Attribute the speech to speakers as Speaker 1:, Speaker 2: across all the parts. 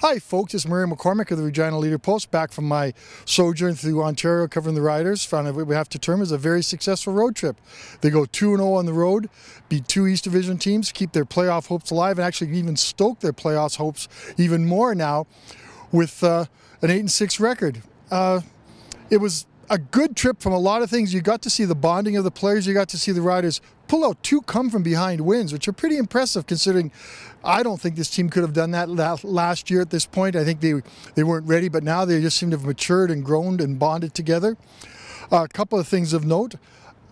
Speaker 1: Hi folks, it's McCormick of the Regina Leader Post, back from my sojourn through Ontario covering the Riders. Found what we have to term as a very successful road trip. They go 2-0 on the road, beat two East Division teams, keep their playoff hopes alive, and actually even stoke their playoff hopes even more now with an 8-6 record. It was a good trip from a lot of things. You got to see the bonding of the players, you got to see the Riders pull out two come-from-behind wins, which are pretty impressive considering I don't think this team could have done that last year at this point. I think they weren't ready, but now they just seem to have matured and grown and bonded together. A couple of things of note.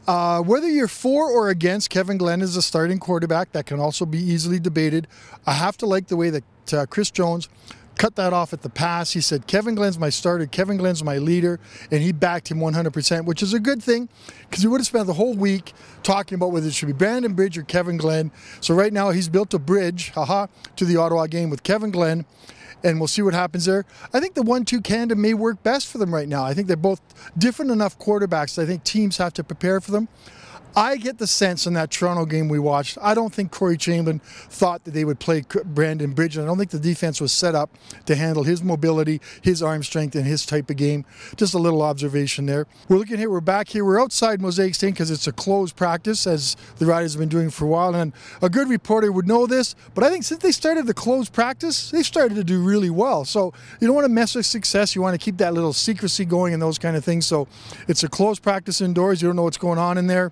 Speaker 1: Whether you're for or against Kevin Glenn as a starting quarterback, that can also be easily debated. I have to like the way that Chris Jones cut that off at the pass. He said, Kevin Glenn's my starter, Kevin Glenn's my leader, and he backed him 100%, which is a good thing because he would have spent the whole week talking about whether it should be Brandon Bridge or Kevin Glenn. So right now he's built a bridge, to the Ottawa game with Kevin Glenn, and we'll see what happens there. I think the 1-2 tandem may work best for them right now. I think they're both different enough quarterbacks. I think teams have to prepare for them. I get the sense in that Toronto game we watched, I don't think Corey Chamberlain thought that they would play Brandon Bridge, and I don't think the defense was set up to handle his mobility, his arm strength, and his type of game. Just a little observation there. We're looking here, we're back here, we're outside Mosaic Stadium because it's a closed practice, as the Riders have been doing for a while, and a good reporter would know this, but I think since they started the closed practice, they started to do really well. So you don't want to mess with success, you want to keep that little secrecy going and those kind of things. So it's a closed practice indoors, you don't know what's going on in there.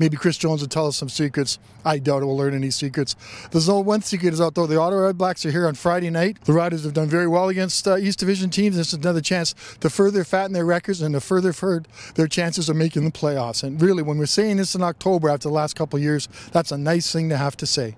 Speaker 1: Maybe Chris Jones will tell us some secrets. I doubt we'll learn any secrets. There's no one secret is out though. The Ottawa Red Blacks are here on Friday night. The Riders have done very well against East Division teams. This is another chance to further fatten their records and to further their chances of making the playoffs. And really, when we're saying this in October after the last couple of years, that's a nice thing to have to say.